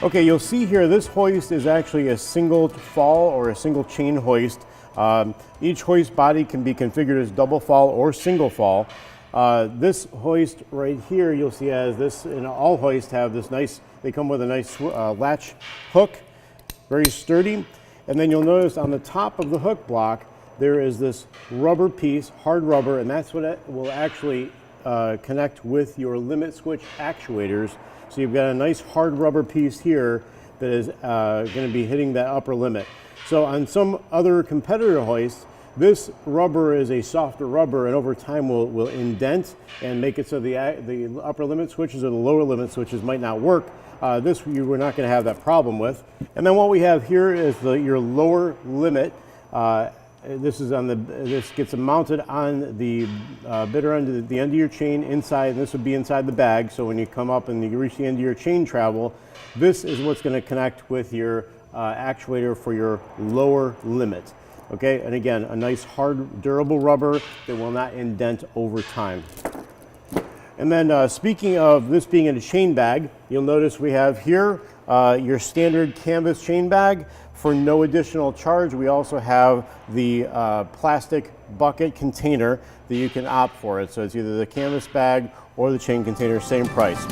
Okay, you'll see here this hoist is actually a single fall or a single chain hoist. Each hoist body can be configured as double fall or single fall. This hoist right here, you'll see as this, and all hoists have this nice, they come with a nice latch hook, very sturdy. And then you'll notice on the top of the hook block, there is this rubber piece, hard rubber, and that's what it will actually connect with your limit switch actuators. So you've got a nice hard rubber piece here that is going to be hitting that upper limit. So on some other competitor hoists, this rubber is a softer rubber, and over time will indent and make it so the upper limit switches or the lower limit switches might not work. This we're not going to have that problem with. And then what we have here is your lower limit. This gets mounted on the bitter end of the end of your chain inside, and this would be inside the bag. So when you come up and you reach the end of your chain travel, this is what's going to connect with your actuator for your lower limit. Okay, and again, a nice hard, durable rubber that will not indent over time. And then speaking of this being in a chain bag, you'll notice we have here your standard canvas chain bag. For no additional charge, we also have the plastic bucket container that you can opt for it. So it's either the canvas bag or the chain container, same price.